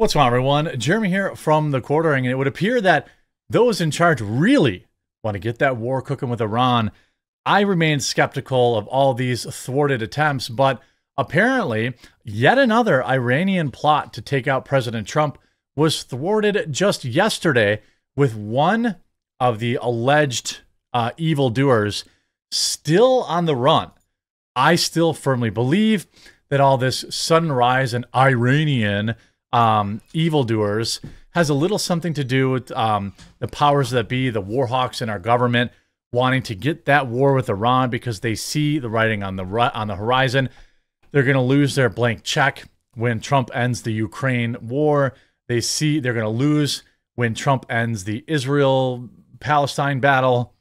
What's going on, everyone? Jeremy here from The Quartering, and it would appear that those in charge really want to get that war cooking with Iran. I remain skeptical of all these thwarted attempts, but apparently yet another Iranian plot to take out President Trump was thwarted just yesterday with one of the alleged evildoers still on the run. I still firmly believe that all this sudden rise in Iranian evildoers has a little something to do with the powers that be, the war hawks in our government, wanting to get that war with Iran because they see the writing on the horizon. They're going to lose their blank check when Trump ends the Ukraine war. They see they're going to lose when Trump ends the Israel-Palestine battle.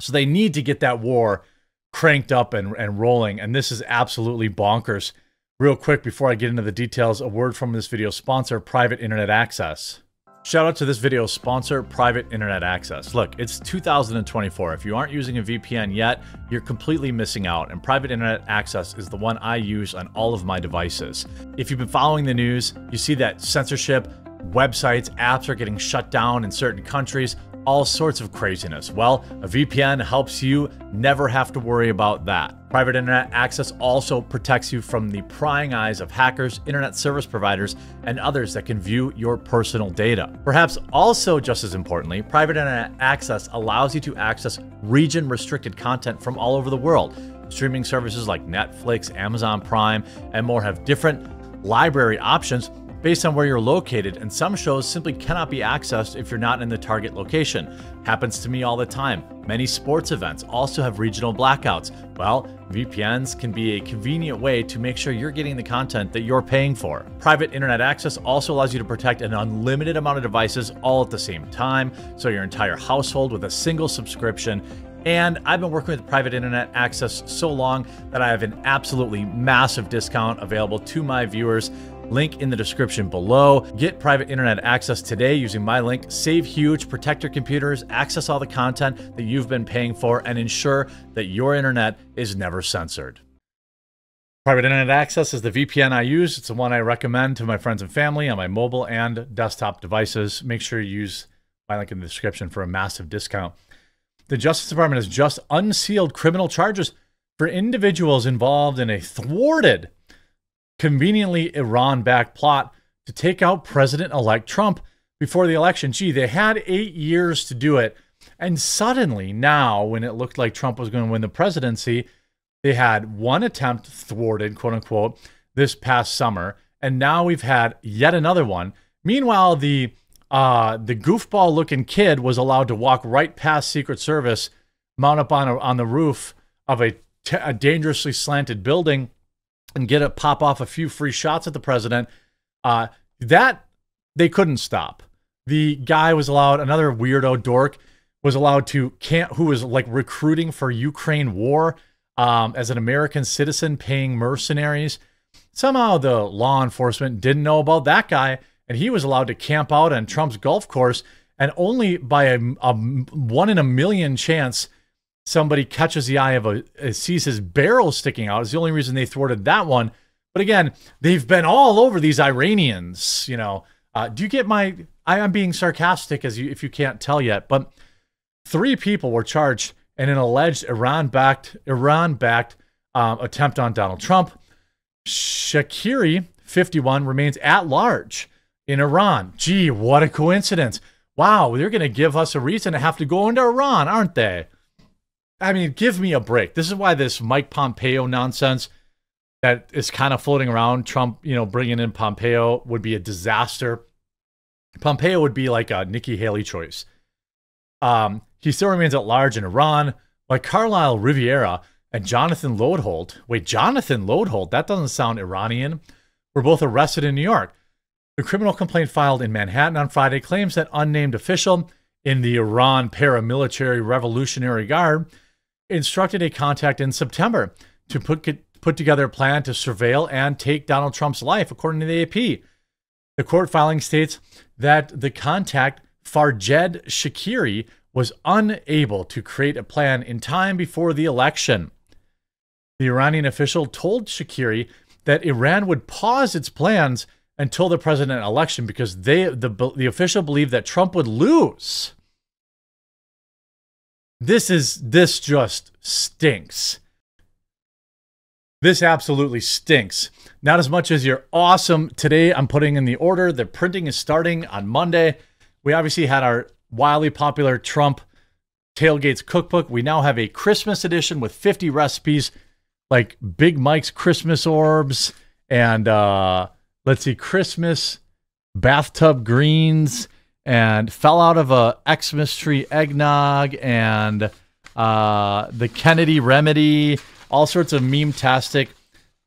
So they need to get that war cranked up and rolling. And this is absolutely bonkers. Real quick, before I get into the details, a word from this video's sponsor, Private Internet Access. Shout out to this video's sponsor, Private Internet Access. Look, it's 2024. If you aren't using a VPN yet, you're completely missing out. And Private Internet Access is the one I use on all of my devices. If you've been following the news, you see that censorship, websites, apps are getting shut down in certain countries, all sorts of craziness. Well, a VPN helps you never have to worry about that. Private Internet Access also protects you from the prying eyes of hackers, internet service providers, and others that can view your personal data. Perhaps also just as importantly, Private Internet Access allows you to access region-restricted content from all over the world. Streaming services like Netflix, Amazon Prime, and more have different library options based on where you're located, and some shows simply cannot be accessed if you're not in the target location. Happens to me all the time. Many sports events also have regional blackouts. Well, VPNs can be a convenient way to make sure you're getting the content that you're paying for. Private Internet Access also allows you to protect an unlimited amount of devices all at the same time, so your entire household with a single subscription. And I've been working with Private Internet Access so long that I have an absolutely massive discount available to my viewers. Link in the description below. Get Private Internet Access today using my link. Save huge, protect your computers, access all the content that you've been paying for, and ensure that your internet is never censored. Private Internet Access is the VPN I use. It's the one I recommend to my friends and family on my mobile and desktop devices. Make sure you use my link in the description for a massive discount. The Justice Department has just unsealed criminal charges for individuals involved in a thwarted, conveniently Iran-backed plot to take out President-elect Trump before the election. Gee, they had 8 years to do it. And suddenly now, when it looked like Trump was going to win the presidency, they had one attempt thwarted, quote unquote, this past summer. And now we've had yet another one. Meanwhile, the goofball looking kid was allowed to walk right past Secret Service, mount up on the roof of a dangerously slanted building, and pop off a few free shots at the president. That they couldn't stop. The guy was allowed, another weirdo dork was allowed to who was like recruiting for Ukraine war as an American citizen, paying mercenaries. Somehow the law enforcement didn't know about that guy, and he was allowed to camp out on Trump's golf course, and only by a 1 in a million chance somebody catches the eye of sees his barrel sticking out is the only reason they thwarted that one. But again, they've been all over these Iranians, you know. Do you get I'm being sarcastic if you can't tell yet, but 3 people were charged in an alleged Iran-backed attempt on Donald Trump. Shakiri, 51, remains at large in Iran. Gee, what a coincidence. Wow, they're going to give us a reason to have to go into Iran, aren't they? I mean, give me a break. This is why this Mike Pompeo nonsense that is kind of floating around, Trump, you know, bringing in Pompeo would be a disaster. Pompeo would be like a Nikki Haley choice. He still remains at large in Iran, like Carlyle Riviera and Jonathan Lodholt. Wait, Jonathan Lodholt? That doesn't sound Iranian. Were both arrested in New York. The criminal complaint filed in Manhattan on Friday claims that unnamed official in the Iran paramilitary Revolutionary Guard instructed a contact in September to put together a plan to surveil and take Donald Trump's life, according to the AP. The court filing states that the contact, Farjed Shakiri, was unable to create a plan in time before the election. The Iranian official told Shakiri that Iran would pause its plans until the president election because the official believed that Trump would lose. This just stinks. This absolutely stinks. Not as much as you're awesome. Today, I'm putting in the order. The printing is starting on Monday. We obviously had our wildly popular Trump Tailgates Cookbook. We now have a Christmas edition with 50 recipes, like Big Mike's Christmas orbs and, let's see, Christmas bathtub greens and fell out of a Xmas tree eggnog and the Kennedy remedy. All sorts of meme-tastic,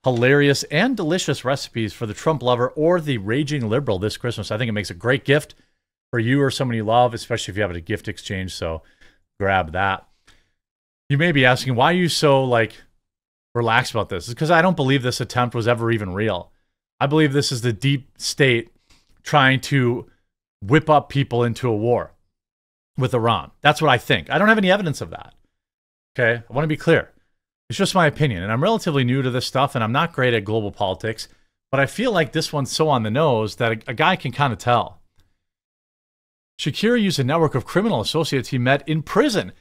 hilarious, and delicious recipes for the Trump lover or the raging liberal this Christmas. I think it makes a great gift for you or someone you love, especially if you have a gift exchange, so grab that. You may be asking, why are you so, like, relaxed about this? It's because I don't believe this attempt was ever even real. I believe this is the deep state trying to whip up people into a war with Iran. That's what I think. I don't have any evidence of that. Okay? I want to be clear. It's just my opinion, and I'm relatively new to this stuff, and I'm not great at global politics, but I feel like this one's so on the nose that a guy can kind of tell. Shakir used a network of criminal associates he met in prison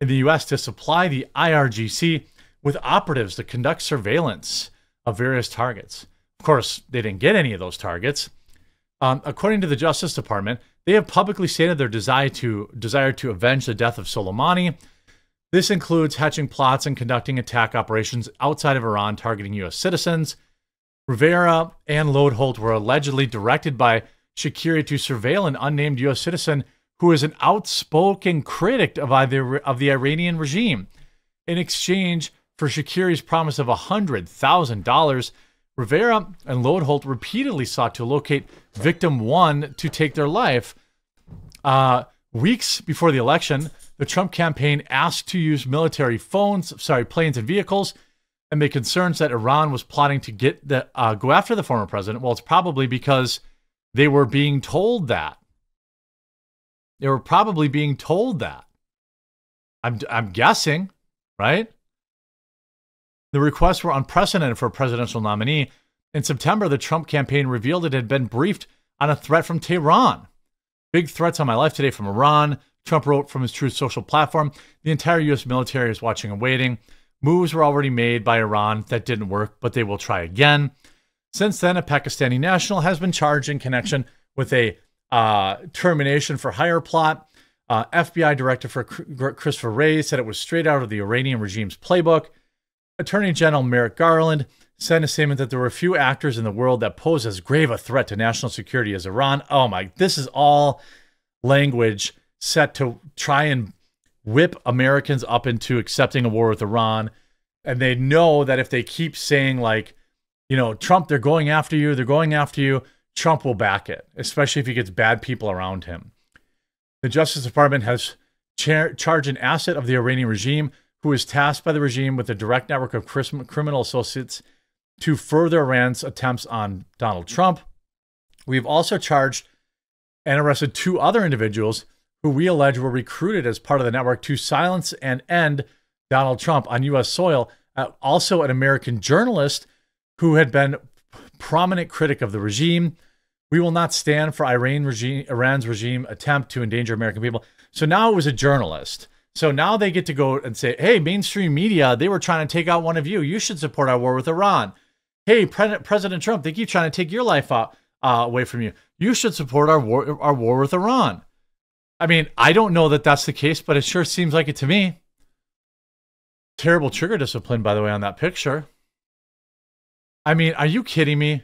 in the U.S. to supply the IRGC with operatives to conduct surveillance of various targets. Of course, they didn't get any of those targets. According to the Justice Department, they have publicly stated their desire to avenge the death of Soleimani. This includes hatching plots and conducting attack operations outside of Iran targeting U.S. citizens. Rivera and Lodholt were allegedly directed by Shakir to surveil an unnamed U.S. citizen who is an outspoken critic of the Iranian regime. In exchange for Shakir's promise of $100,000, Rivera and Lodholt repeatedly sought to locate victim one to take their life. Weeks before the election, the Trump campaign asked to use military planes and vehicles, amid concerns that Iran was plotting to go after the former president. Well, it's probably because they were being told that. They were probably being told that. I'm guessing, right? The requests were unprecedented for a presidential nominee. In September, the Trump campaign revealed it had been briefed on a threat from Tehran. Big threats on my life today from Iran. Trump wrote from his Truth Social platform. The entire U.S. military is watching and waiting. Moves were already made by Iran that didn't work, but they will try again. Since then, a Pakistani national has been charged in connection with a termination for hire plot. FBI Director for Christopher Wray said it was straight out of the Iranian regime's playbook. Attorney General Merrick Garland said in a statement that there were a few actors in the world that pose as grave a threat to national security as Iran. Oh my, this is all language set to try and whip Americans up into accepting a war with Iran. And they know that if they keep saying, like, you know, Trump, they're going after you, Trump will back it, especially if he gets bad people around him. The Justice Department has charged an asset of the Iranian regime who is tasked by the regime with a direct network of criminal associates to further Iran's attempts on Donald Trump. We've also charged and arrested 2 other individuals who we allege were recruited as part of the network to silence and end Donald Trump on U.S. soil. Also an American journalist who had been prominent critic of the regime. We will not stand for Iran's regime attempt to endanger American people. So now it was a journalist. So now they get to go and say, hey, mainstream media, they were trying to take out one of you. You should support our war with Iran. Hey, President Trump, they keep trying to take your life away from you. You should support our war with Iran. I mean, I don't know that that's the case, but it sure seems like it to me. Terrible trigger discipline, by the way, on that picture. I mean, are you kidding me?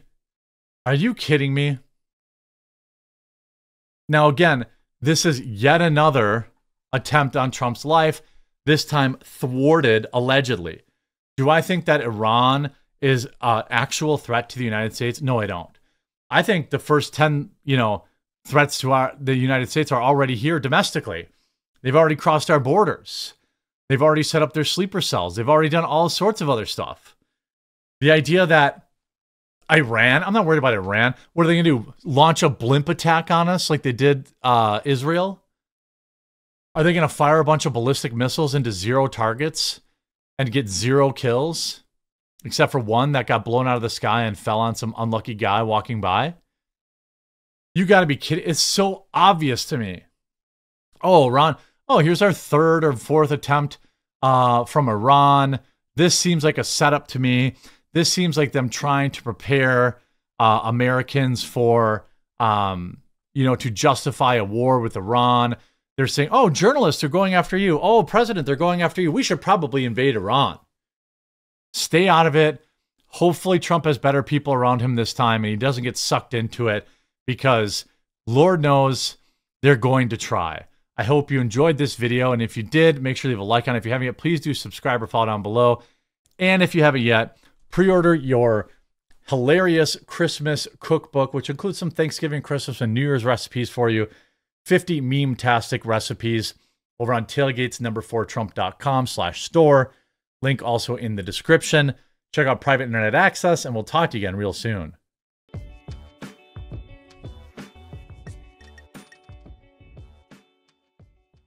Are you kidding me? Now, again, this is yet another attempt on Trump's life, this time thwarted, allegedly. Do I think that Iran is an actual threat to the United States? No, I don't. I think the first 10, threats to the United States are already here domestically. They've already crossed our borders. They've already set up their sleeper cells. They've already done all sorts of other stuff. The idea that Iran, I'm not worried about Iran. What are they going to do? Launch a blimp attack on us like they did Israel? Are they going to fire a bunch of ballistic missiles into 0 targets and get 0 kills? Except for one that got blown out of the sky and fell on some unlucky guy walking by? You got to be kidding. It's so obvious to me. Oh, Iran. Oh, here's our third or fourth attempt from Iran. This seems like a setup to me. This seems like them trying to prepare Americans for, to justify a war with Iran. They're saying, oh, journalists are going after you. Oh, president, they're going after you. We should probably invade Iran. Stay out of it. Hopefully Trump has better people around him this time and he doesn't get sucked into it, because Lord knows they're going to try. I hope you enjoyed this video, and if you did, make sure to leave a like on it. If you haven't yet, please do subscribe or follow down below. And if you haven't yet, pre-order your hilarious Christmas cookbook, which includes some Thanksgiving, Christmas, and New Year's recipes for you. 50 meme-tastic recipes over on tailgatesnumber4trump.com/store. Link also in the description. Check out private internet access, and we'll talk to you again real soon.